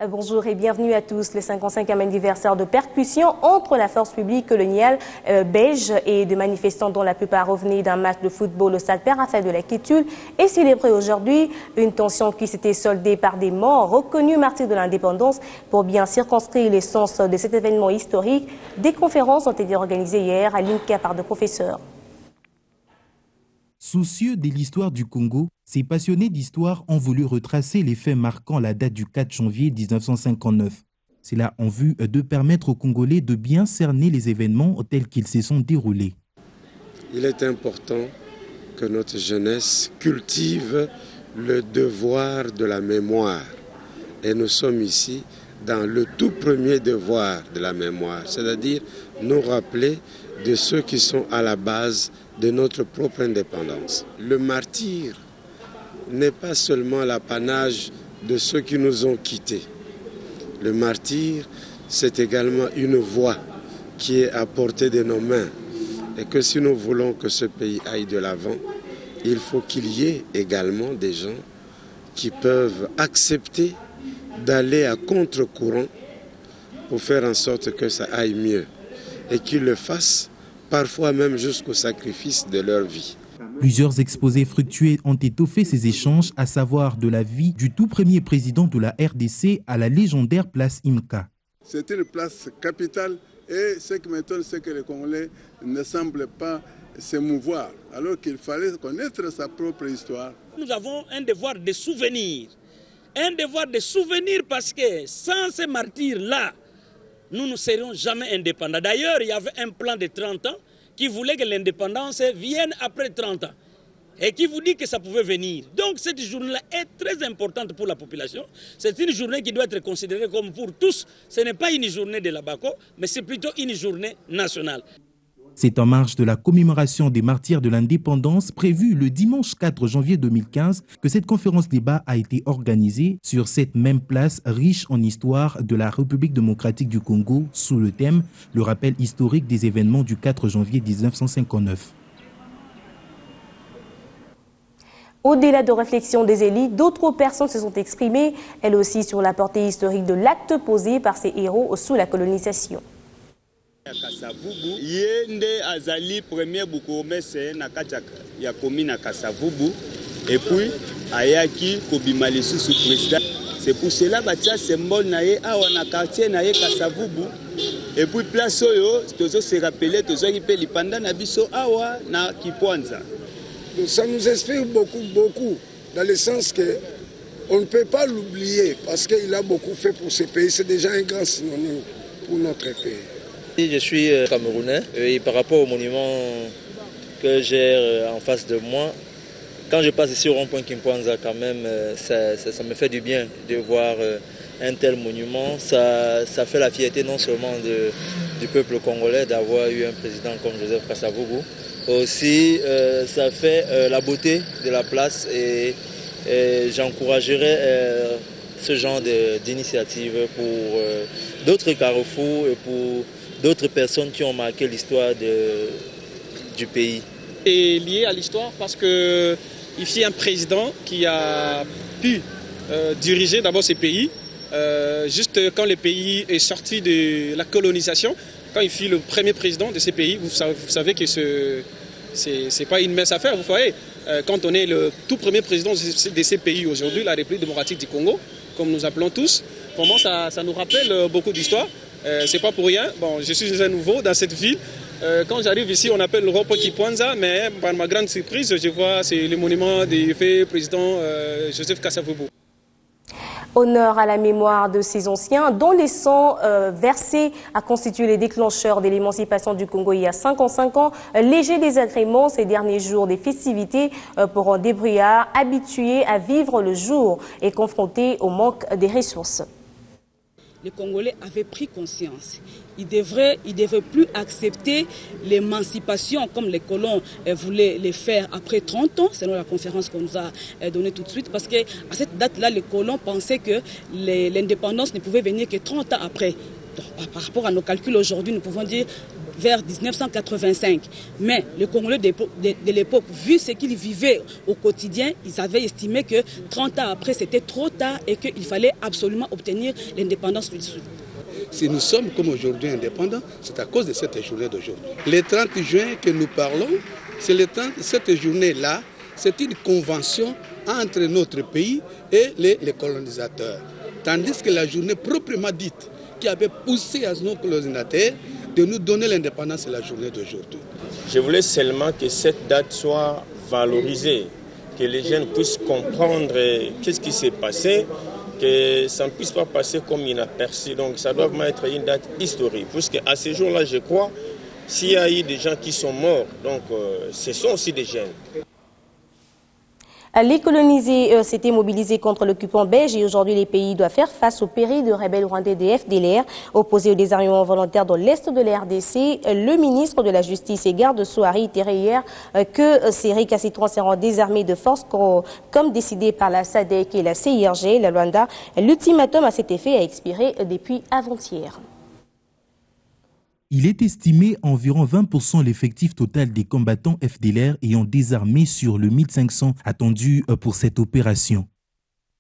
Bonjour et bienvenue à tous. Le 55e anniversaire de percussion entre la force publique coloniale belge et de manifestants dont la plupart revenaient d'un match de football au stade Père-Raphaël de la Kétul est célébré aujourd'hui. Une tension qui s'était soldée par des morts reconnus martyrs de l'indépendance. Pour bien circonscrire l'essence de cet événement historique, des conférences ont été organisées hier à l'INCA par des professeurs. Soucieux de l'histoire du Congo, ces passionnés d'histoire ont voulu retracer les faits marquant la date du 4 janvier 1959. C'est là en vue de permettre aux Congolais de bien cerner les événements tels qu'ils se sont déroulés. Il est important que notre jeunesse cultive le devoir de la mémoire. Et nous sommes ici dans le tout premier devoir de la mémoire, c'est-à-dire nous rappeler de ceux qui sont à la base de notre propre indépendance. Le martyre n'est pas seulement l'apanage de ceux qui nous ont quittés. Le martyre, c'est également une voix qui est à portée de nos mains. Et que si nous voulons que ce pays aille de l'avant, il faut qu'il y ait également des gens qui peuvent accepter d'aller à contre-courant pour faire en sorte que ça aille mieux. Et qu'ils le fassent parfois même jusqu'au sacrifice de leur vie. Plusieurs exposés fructueux ont étoffé ces échanges, à savoir de la vie du tout premier président de la RDC à la légendaire place Imka. C'est une place capitale et ce qui m'étonne, c'est que les Congolais ne semblent pas s'émouvoir, alors qu'il fallait connaître sa propre histoire. Nous avons un devoir de souvenir. Un devoir de souvenir parce que sans ces martyrs-là, nous ne serions jamais indépendants. D'ailleurs, il y avait un plan de 30 ans qui voulait que l'indépendance vienne après 30 ans et qui vous dit que ça pouvait venir. Donc cette journée-là est très importante pour la population. C'est une journée qui doit être considérée comme pour tous. Ce n'est pas une journée de la Bako, mais c'est plutôt une journée nationale. C'est en marge de la commémoration des martyrs de l'indépendance prévue le dimanche 4 janvier 2015 que cette conférence débat a été organisée sur cette même place riche en histoire de la République démocratique du Congo sous le thème « Le rappel historique des événements du 4 janvier 1959 ». Au-delà de réflexions des élites, d'autres personnes se sont exprimées, elles aussi, sur la portée historique de l'acte posé par ces héros sous la colonisation. Kasavubu yende azali premier bourgmestre na katiaka ya commune Kasavubu et puis ayaki kobima lisusu président. C'est pour cela batia symbole na ye awa na quartier na ye Kasavubu et puis place oyo tozo se rappeler tozo ki pe lipanda na biso awa na Kipwanza. Ça nous inspire beaucoup dans le sens que on ne peut pas l'oublier parce qu'il a beaucoup fait pour ce pays, c'est déjà un grand synonyme pour notre pays. Je suis camerounais et par rapport au monument que j'ai en face de moi, quand je passe ici au rond-point Kimpwanza, quand même, ça me fait du bien de voir un tel monument. Ça fait la fierté non seulement du peuple congolais d'avoir eu un président comme Joseph Kasavubu, aussi ça fait la beauté de la place et j'encouragerais ce genre d'initiative pour d'autres carrefours et pour d'autres personnes qui ont marqué l'histoire du pays. Et lié à l'histoire parce que ici un président qui a pu diriger d'abord ces pays, juste quand le pays est sorti de la colonisation, quand il fut le premier président de ces pays, vous savez que c'est pas une mince affaire, vous voyez. Quand on est le tout premier président de ces pays aujourd'hui, la République démocratique du Congo, comme nous appelons tous, vraiment ça nous rappelle beaucoup d'histoire. C'est pas pour rien. Bon, je suis un nouveau dans cette ville. Quand j'arrive ici, on appelle le rond-point Kipwanza, mais par ma grande surprise, je vois c'est le monument du fait président Joseph Kasavubu. Honneur à la mémoire de ces anciens dont les sangs versés a constitué les déclencheurs de l'émancipation du Congo il y a 55 ans. Léger désagrément ces derniers jours des festivités pour un débrouillard habitué à vivre le jour et confronté au manque des ressources. Les Congolais avaient pris conscience. Ils devraient plus accepter l'émancipation comme les colons voulaient les faire après 30 ans, selon la conférence qu'on nous a donnée tout de suite, parce qu'à cette date-là, les colons pensaient que l'indépendance ne pouvait venir que 30 ans après. par rapport à nos calculs aujourd'hui, nous pouvons dire vers 1985. Mais les Congolais de l'époque, vu ce qu'ils vivaient au quotidien, ils avaient estimé que 30 ans après, c'était trop tard et qu'il fallait absolument obtenir l'indépendance du Sud. Si nous sommes comme aujourd'hui indépendants, c'est à cause de cette journée d'aujourd'hui. Le 30 juin que nous parlons, cette journée-là, c'est une convention entre notre pays et les colonisateurs. Tandis que la journée proprement dite, qui avait poussé à nos colonisateurs de nous donner l'indépendance, c'est la journée d'aujourd'hui. Je voulais seulement que cette date soit valorisée, que les jeunes puissent comprendre qu'est-ce qui s'est passé, que ça ne puisse pas passer comme inaperçu. Donc ça doit vraiment être une date historique. Puisque à ce jour-là, je crois, s'il y a eu des gens qui sont morts, donc ce sont aussi des jeunes. Les colonisés s'étaient mobilisés contre l'occupant belge et aujourd'hui les pays doivent faire face au péril de rebelles rwandais des FDLR opposés au désarmement volontaire dans l'est de la RDC. Le ministre de la Justice et garde-sceaux a réitéré hier que ces récalcitrants seront désarmés de force comme décidé par la SADC et la CIRG, la Luanda. L'ultimatum à cet effet a expiré depuis avant-hier. Il est estimé à environ 20% l'effectif total des combattants FDLR ayant désarmé sur le 1500 attendus pour cette opération.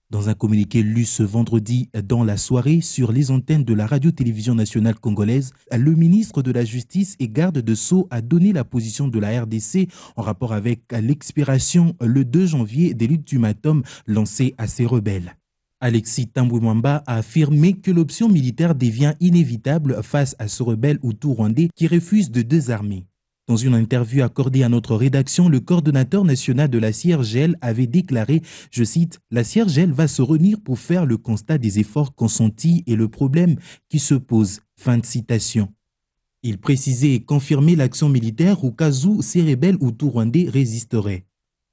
Dans un communiqué lu ce vendredi dans la soirée sur les antennes de la radio-télévision nationale congolaise, le ministre de la Justice et garde de Sceaux a donné la position de la RDC en rapport avec l'expiration le 2 janvier de l'ultimatum lancé à ces rebelles. Alexis Tambwe Mwamba a affirmé que l'option militaire devient inévitable face à ce rebelle hutu rwandais qui refuse de désarmer. Dans une interview accordée à notre rédaction, le coordonnateur national de la CIRGL avait déclaré, je cite, « La CIRGL va se réunir pour faire le constat des efforts consentis et le problème qui se pose. » Fin de citation. Il précisait et confirmait l'action militaire au cas où ces rebelles hutu rwandais résisteraient.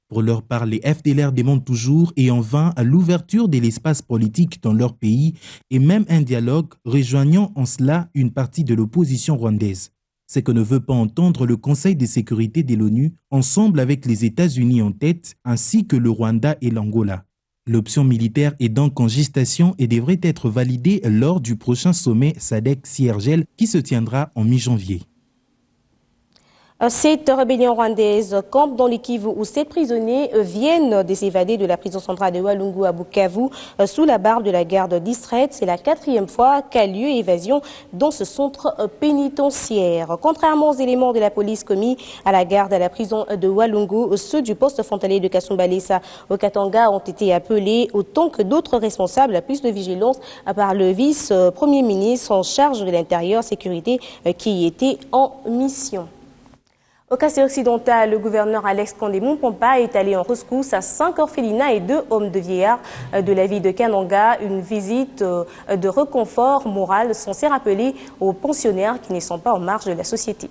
Pour leur part, les FDLR demandent toujours et en vain à l'ouverture de l'espace politique dans leur pays et même un dialogue rejoignant en cela une partie de l'opposition rwandaise. Ce que ne veut pas entendre le Conseil de sécurité de l'ONU, ensemble avec les États-Unis en tête, ainsi que le Rwanda et l'Angola. L'option militaire est donc en gestation et devrait être validée lors du prochain sommet SADC-CIRGL qui se tiendra en mi-janvier. Cette rébellion rwandaise campe dans le Kivu où 7 prisonniers viennent de s'évader de la prison centrale de Walungu à Bukavu sous la barre de la garde distraite. C'est la 4e fois qu'a lieu évasion dans ce centre pénitentiaire. Contrairement aux éléments de la police commis à la garde à la prison de Walungu, ceux du poste frontalier de Kasumbalesa au Katanga ont été appelés autant que d'autres responsables à plus de vigilance par le vice-premier ministre en charge de l'intérieur sécurité qui y était en mission. Au Kassai occidental, le gouverneur Alex Kandé Mumpompa est allé en rescousse à 5 orphelinats et 2 hommes de vieillard de la ville de Kananga. Une visite de reconfort moral censée rappeler aux pensionnaires qui ne sont pas en marge de la société.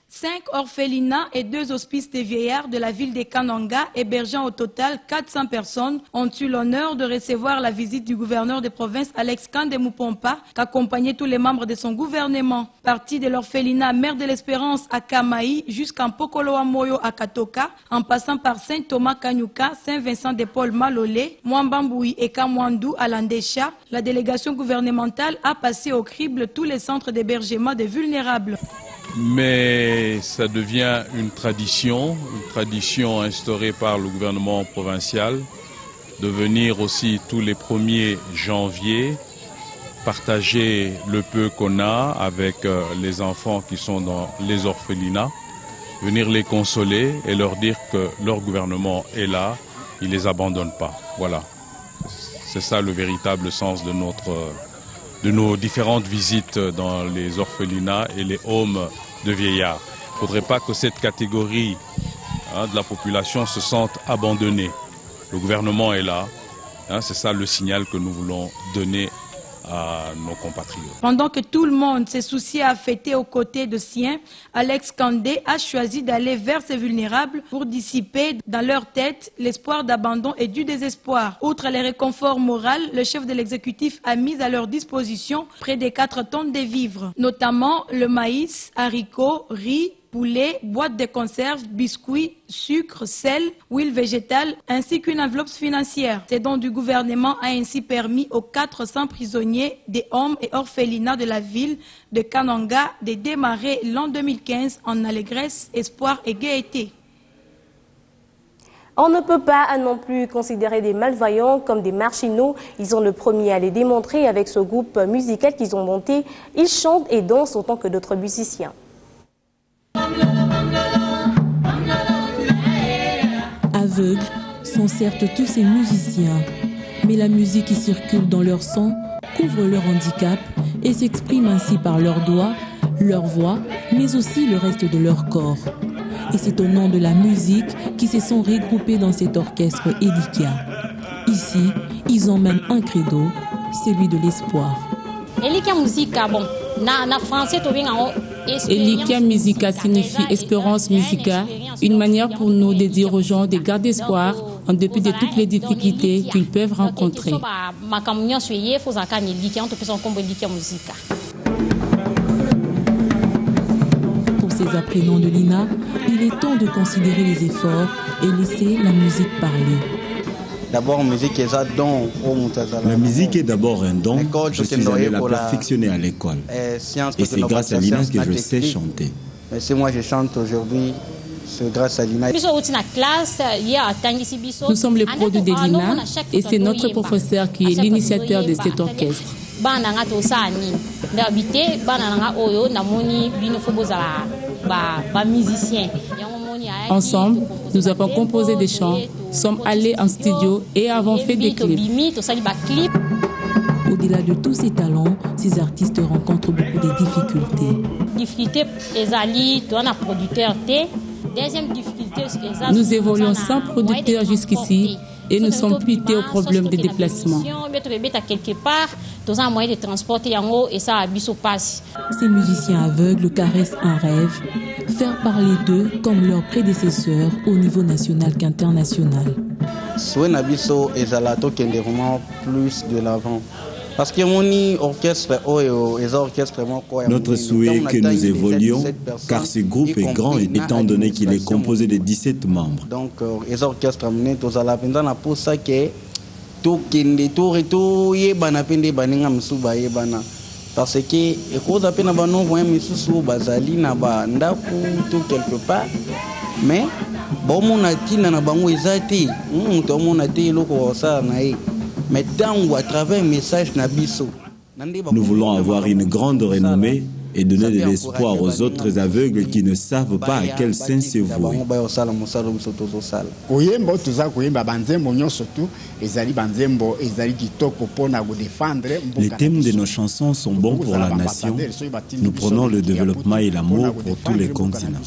5 orphelinats et 2 hospices de vieillards de la ville de Kananga, hébergeant au total 400 personnes, ont eu l'honneur de recevoir la visite du gouverneur de province Alex Kandé Mumpompa, qui accompagnait tous les membres de son gouvernement. Parti de l'orphelinat Mère de l'Espérance à Kamaï jusqu'à Mpokoloa Moyo à Katoka, en passant par Saint-Thomas Kanyuka, Saint-Vincent de Paul Malolé, Mwambamboui et Kamwandu à Landesha, la délégation gouvernementale a passé au crible tous les centres d'hébergement des vulnérables. Mais ça devient une tradition instaurée par le gouvernement provincial de venir aussi tous les 1er janvier partager le peu qu'on a avec les enfants qui sont dans les orphelinats, venir les consoler et leur dire que leur gouvernement est là, il ne les abandonne pas. Voilà, c'est ça le véritable sens de nos différentes visites dans les orphelinats et les homes de vieillards. Il ne faudrait pas que cette catégorie de la population se sente abandonnée. Le gouvernement est là. C'est ça le signal que nous voulons donner à nos compatriotes. Pendant que tout le monde s'est soucié à fêter aux côtés de siens, Alex Kandé a choisi d'aller vers ces vulnérables pour dissiper dans leur tête l'espoir d'abandon et du désespoir. Outre les réconforts moraux, le chef de l'exécutif a mis à leur disposition près de 4 tonnes de vivres, notamment le maïs, haricots, riz, poulet, boîte de conserve, biscuits, sucre, sel, huile végétale, ainsi qu'une enveloppe financière. Ces dons du gouvernement a ainsi permis aux 400 prisonniers des hommes et orphelinats de la ville de Kananga de démarrer l'an 2015 en allégresse, espoir et gaieté. On ne peut pas non plus considérer des malvoyants comme des marginaux. Ils ont le premier à les démontrer avec ce groupe musical qu'ils ont monté. Ils chantent et dansent autant que d'autres musiciens. Aveugles sont certes tous ces musiciens, mais la musique qui circule dans leur sang couvre leur handicap et s'exprime ainsi par leurs doigts, leur voix, mais aussi le reste de leur corps. Et c'est au nom de la musique qu'ils se sont regroupés dans cet orchestre Elikia. Ici, ils ont même un credo, celui de l'espoir. Elikia Musica, bon, na français, Elikia Musica signifie espérance musica, une manière pour nous de dire aux gens de garder espoir en dépit de toutes les difficultés qu'ils peuvent rencontrer. Pour ces apprenants de l'INA, il est temps de considérer les efforts et laisser la musique parler. D'abord, la musique est d'abord un don. Je suis allé la perfectionner à l'école. Et c'est grâce à l'INA que je sais chanter. Mais si moi je chante aujourd'hui, c'est grâce à l'INA. Nous sommes les produits de l'INA et c'est notre professeur qui est l'initiateur de cet orchestre. Ensemble, nous avons composé des chants, sommes allés en studio et avons fait des clips. Au-delà de tous ces talents, ces artistes rencontrent beaucoup de difficultés. Nous évoluons sans producteur jusqu'ici et nous sommes butés au problème des déplacements. Ces musiciens aveugles caressent un rêve, faire parler d'eux comme leurs prédécesseurs au niveau national qu'international. Plus de l'avant. Parce que notre souhait est que nous évoluions, car ce groupe est grand étant donné qu'il est composé de 17 membres. Donc, les orchestres pour ça que parce que quelque part, mais mais dans à travers un message nabiso. Nous voulons avoir une grande renommée et donner de l'espoir aux autres aveugles qui ne savent pas à quel sens se vouer. Les thèmes de nos chansons sont bons pour la nation. Nous prenons le développement et l'amour pour tous les continents.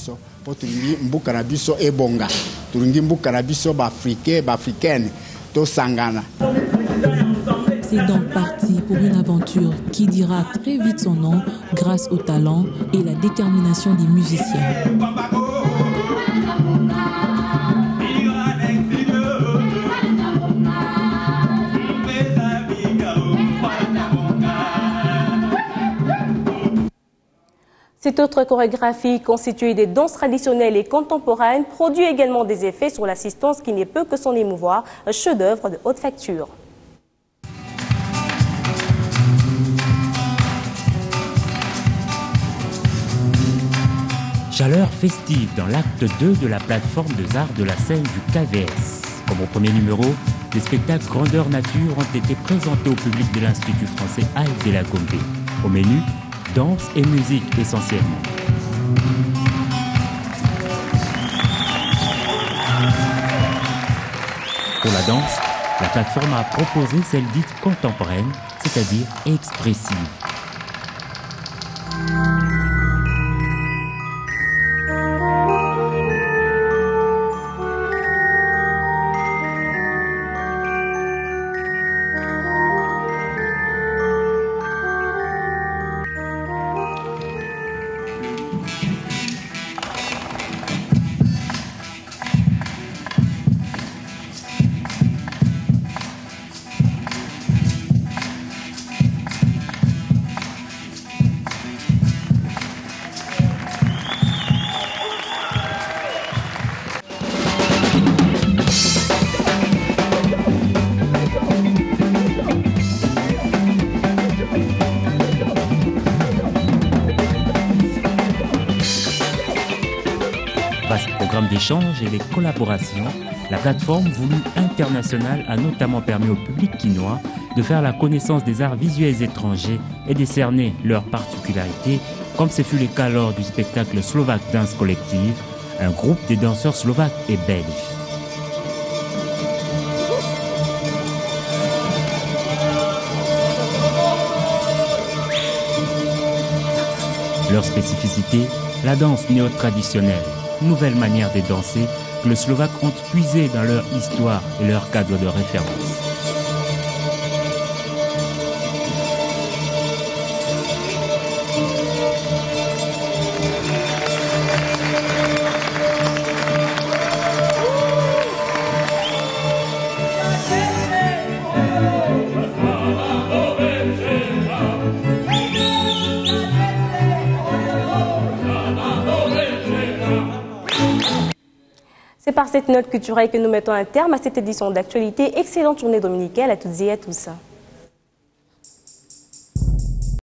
C'est donc parti pour une aventure qui dira très vite son nom grâce au talent et la détermination des musiciens. Cette autre chorégraphie constituée des danses traditionnelles et contemporaines produit également des effets sur l'assistance qui ne peut que s'en émouvoir, un chef-d'œuvre de haute facture. Chaleur festive dans l'acte 2 de la plateforme des arts de la scène du KVS. Comme au premier numéro, des spectacles grandeur nature ont été présentés au public de l'Institut français Al de la Gombe. Au menu, danse et musique essentiellement. Pour la danse, la plateforme a proposé celle dite contemporaine, c'est-à-dire expressive. d'échange et de collaboration, la plateforme voulue internationale a notamment permis au public quinois de faire la connaissance des arts visuels étrangers et décerner leurs particularités, comme ce fut le cas lors du spectacle Slovak Dance Collective, un groupe de danseurs slovaques et belges. Leur spécificité, la danse néo-traditionnelle, nouvelle manière de danser que les Slovaques ont puisé dans leur histoire et leur cadre de référence. C'est par cette note culturelle que nous mettons un terme à cette édition d'actualité. Excellente journée dominicale à toutes et à tous.